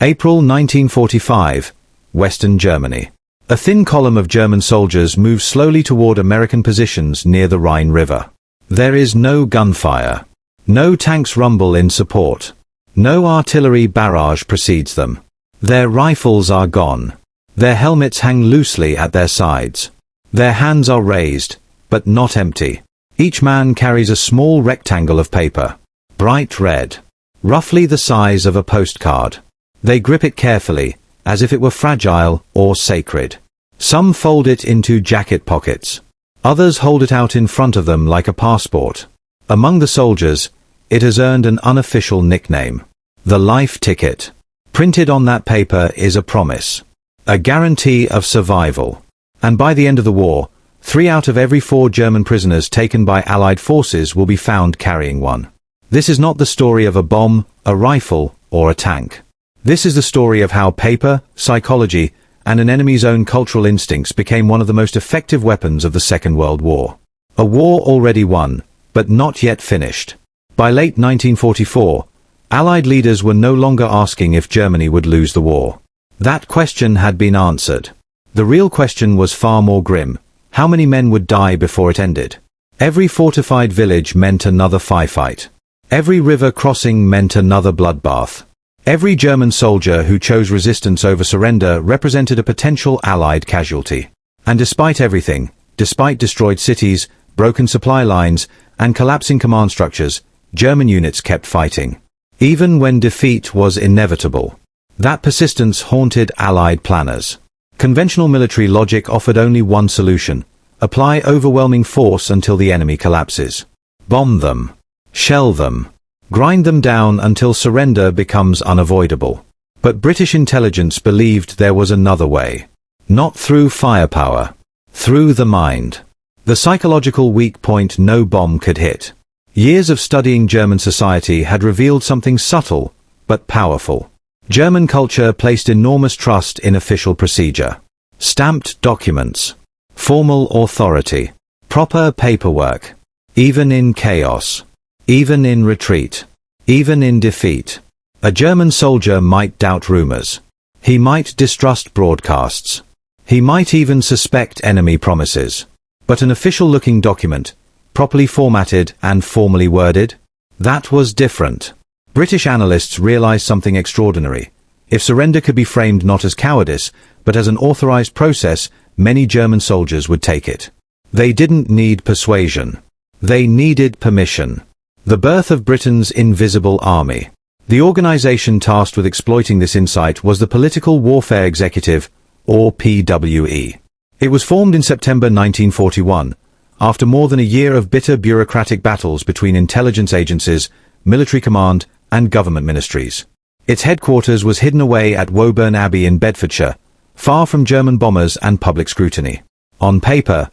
April 1945, Western Germany. A thin column of German soldiers moves slowly toward American positions near the Rhine River. There is no gunfire. No tanks rumble in support. No artillery barrage precedes them. Their rifles are gone. Their helmets hang loosely at their sides. Their hands are raised, but not empty. Each man carries a small rectangle of paper, bright red, roughly the size of a postcard. They grip it carefully, as if it were fragile or sacred. Some fold it into jacket pockets. Others hold it out in front of them like a passport. Among the soldiers, it has earned an unofficial nickname, the life ticket. Printed on that paper is a promise, a guarantee of survival. And by the end of the war, 3 out of every 4 German prisoners taken by Allied forces will be found carrying one. This is not the story of a bomb, a rifle, or a tank. This is the story of how paper, psychology, and an enemy's own cultural instincts became one of the most effective weapons of the Second World War. A war already won, but not yet finished. By late 1944, Allied leaders were no longer asking if Germany would lose the war. That question had been answered. The real question was far more grim. How many men would die before it ended? Every fortified village meant another firefight. Every river crossing meant another bloodbath. Every German soldier who chose resistance over surrender represented a potential Allied casualty. And despite everything, despite destroyed cities, broken supply lines, and collapsing command structures, German units kept fighting. Even when defeat was inevitable. That persistence haunted Allied planners. Conventional military logic offered only one solution: apply overwhelming force until the enemy collapses. Bomb them. Shell them. Grind them down until surrender becomes unavoidable. But British intelligence believed there was another way. Not through firepower. Through the mind. The psychological weak point no bomb could hit. Years of studying German society had revealed something subtle, but powerful. German culture placed enormous trust in official procedure. Stamped documents. Formal authority. Proper paperwork. Even in chaos. Even in retreat. Even in defeat. A German soldier might doubt rumors. He might distrust broadcasts. He might even suspect enemy promises. But an official-looking document, properly formatted and formally worded, that was different. British analysts realized something extraordinary. If surrender could be framed not as cowardice, but as an authorized process, many German soldiers would take it. They didn't need persuasion. They needed permission. The birth of Britain's Invisible Army. The organization tasked with exploiting this insight was the Political Warfare Executive, or PWE. It was formed in September 1941, after more than a year of bitter bureaucratic battles between intelligence agencies, military command, and government ministries. Its headquarters was hidden away at Woburn Abbey in Bedfordshire, far from German bombers and public scrutiny. On paper,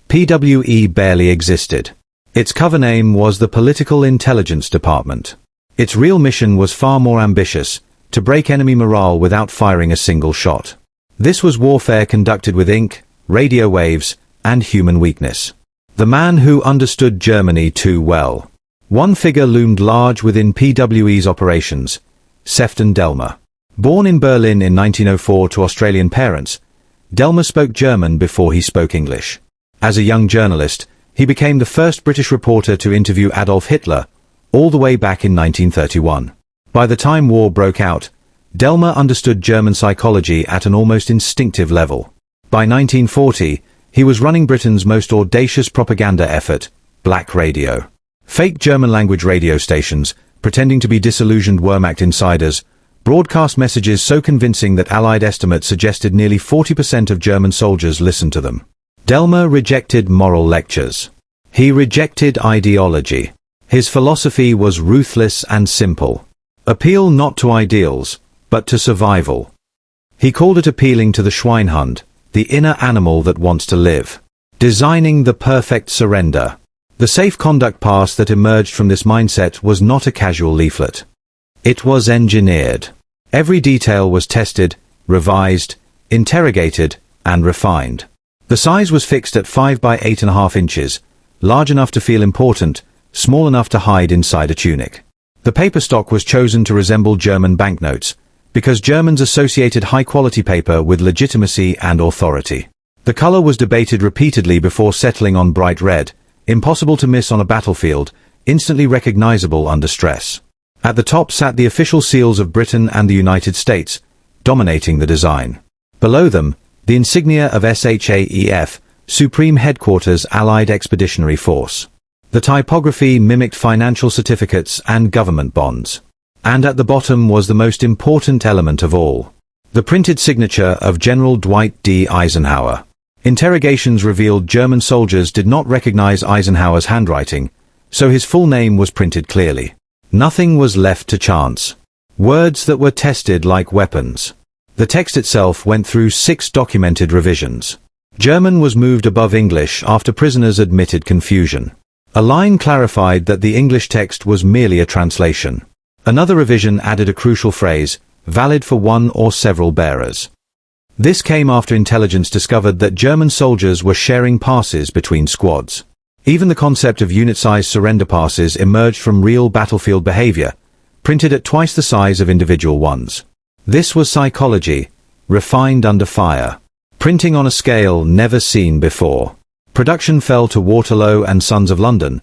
PWE barely existed. Its cover name was the Political Intelligence Department. Its real mission was far more ambitious: to break enemy morale without firing a single shot. This was warfare conducted with ink, radio waves, and human weakness. The man who understood Germany too well. One figure loomed large within PWE's operations: Sefton Delmer. Born in Berlin in 1904 to Australian parents, Delmer spoke German before he spoke English. As a young journalist, he became the first British reporter to interview Adolf Hitler, all the way back in 1931. By the time war broke out, Delmer understood German psychology at an almost instinctive level. By 1940, he was running Britain's most audacious propaganda effort, Black Radio. Fake German-language radio stations, pretending to be disillusioned Wehrmacht insiders, broadcast messages so convincing that Allied estimates suggested nearly 40% of German soldiers listened to them. Delmer rejected moral lectures. He rejected ideology. His philosophy was ruthless and simple. Appeal not to ideals, but to survival. He called it appealing to the Schweinhund, the inner animal that wants to live. Designing the perfect surrender. The safe conduct pass that emerged from this mindset was not a casual leaflet. It was engineered. Every detail was tested, revised, interrogated, and refined. The size was fixed at 5 by 8.5 inches, large enough to feel important, small enough to hide inside a tunic. The paper stock was chosen to resemble German banknotes, because Germans associated high-quality paper with legitimacy and authority. The color was debated repeatedly before settling on bright red, impossible to miss on a battlefield, instantly recognizable under stress. At the top sat the official seals of Britain and the United States, dominating the design. Below them, the insignia of SHAEF, Supreme Headquarters Allied Expeditionary Force. The typography mimicked financial certificates and government bonds. And at the bottom was the most important element of all. The printed signature of General Dwight D. Eisenhower. Interrogations revealed German soldiers did not recognize Eisenhower's handwriting, so his full name was printed clearly. Nothing was left to chance. Words that were tested like weapons. The text itself went through 6 documented revisions. German was moved above English after prisoners admitted confusion. A line clarified that the English text was merely a translation. Another revision added a crucial phrase, valid for one or several bearers. This came after intelligence discovered that German soldiers were sharing passes between squads. Even the concept of unit-sized surrender passes emerged from real battlefield behavior, printed at twice the size of individual ones. This was psychology, refined under fire. Printing on a scale never seen before. Production fell to Waterloo and Sons of London,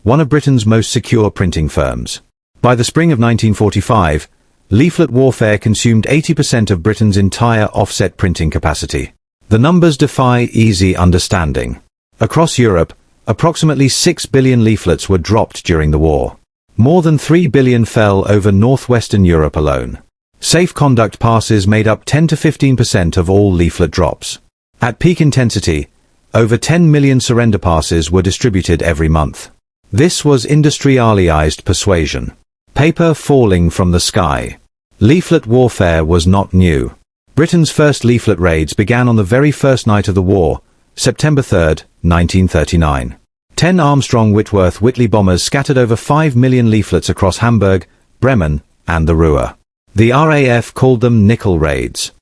one of Britain's most secure printing firms. By the spring of 1945, leaflet warfare consumed 80% of Britain's entire offset printing capacity. The numbers defy easy understanding. Across Europe, approximately 6 billion leaflets were dropped during the war. More than 3 billion fell over northwestern Europe alone. Safe conduct passes made up 10 to 15% of all leaflet drops. At peak intensity, over 10 million surrender passes were distributed every month. This was industrialized persuasion. Paper falling from the sky. Leaflet warfare was not new. Britain's first leaflet raids began on the very first night of the war, September 3, 1939. 10 Armstrong-Whitworth-Whitley bombers scattered over 5 million leaflets across Hamburg, Bremen, and the Ruhr. The RAF called them nickel raids.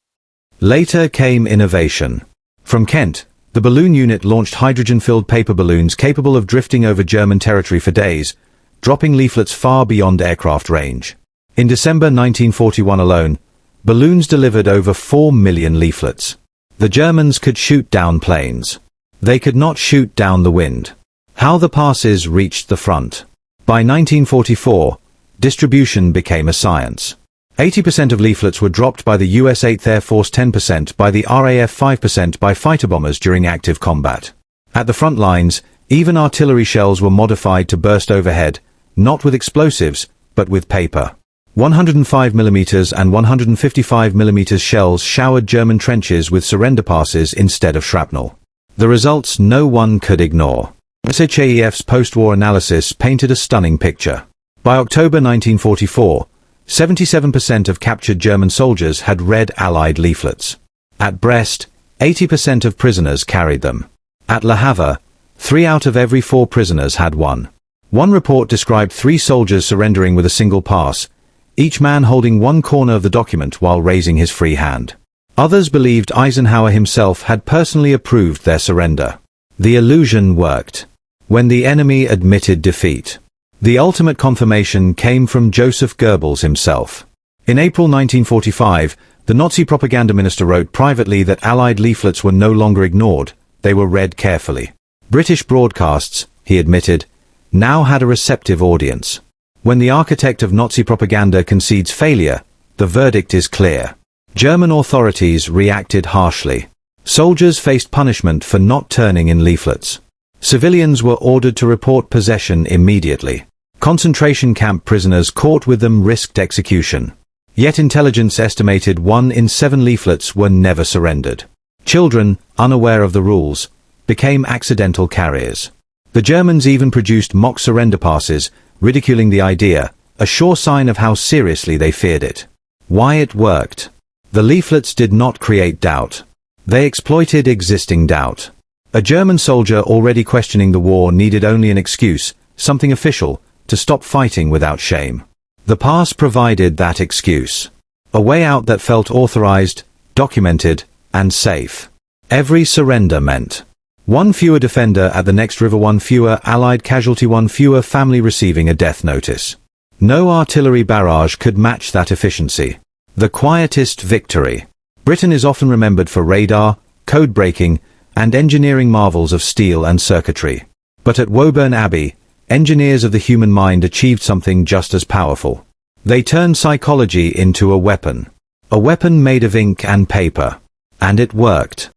Later came innovation. From Kent, the balloon unit launched hydrogen-filled paper balloons capable of drifting over German territory for days, dropping leaflets far beyond aircraft range. In December 1941 alone, balloons delivered over 4 million leaflets. The Germans could shoot down planes. They could not shoot down the wind. How the passes reached the front. By 1944, distribution became a science. 80% of leaflets were dropped by the US 8th Air Force, 10% by the RAF, 5% by fighter bombers during active combat. At the front lines, even artillery shells were modified to burst overhead, not with explosives, but with paper. 105mm and 155mm shells showered German trenches with surrender passes instead of shrapnel. The results no one could ignore. SHAEF's post-war analysis painted a stunning picture. By October 1944, 77% of captured German soldiers had read Allied leaflets. At Brest, 80% of prisoners carried them. At Le Havre, 3 out of every 4 prisoners had one. One report described 3 soldiers surrendering with a single pass, each man holding one corner of the document while raising his free hand. Others believed Eisenhower himself had personally approved their surrender. The illusion worked. When the enemy admitted defeat, the ultimate confirmation came from Joseph Goebbels himself. In April 1945, the Nazi propaganda minister wrote privately that Allied leaflets were no longer ignored, they were read carefully. British broadcasts, he admitted, now had a receptive audience. When the architect of Nazi propaganda concedes failure, the verdict is clear. German authorities reacted harshly. Soldiers faced punishment for not turning in leaflets. Civilians were ordered to report possession immediately. Concentration camp prisoners caught with them risked execution. Yet intelligence estimated 1 in 7 leaflets were never surrendered. Children, unaware of the rules, became accidental carriers. The Germans even produced mock surrender passes, ridiculing the idea, a sure sign of how seriously they feared it. Why it worked? The leaflets did not create doubt. They exploited existing doubt. A German soldier already questioning the war needed only an excuse, something official, to stop fighting without shame. The pass provided that excuse. A way out that felt authorized, documented, and safe. Every surrender meant 1 fewer defender at the next river, 1 fewer Allied casualty, 1 fewer family receiving a death notice. No artillery barrage could match that efficiency. The quietest victory. Britain is often remembered for radar, code breaking, and engineering marvels of steel and circuitry. But at Woburn Abbey, engineers of the human mind achieved something just as powerful. They turned psychology into a weapon. A weapon made of ink and paper. And it worked.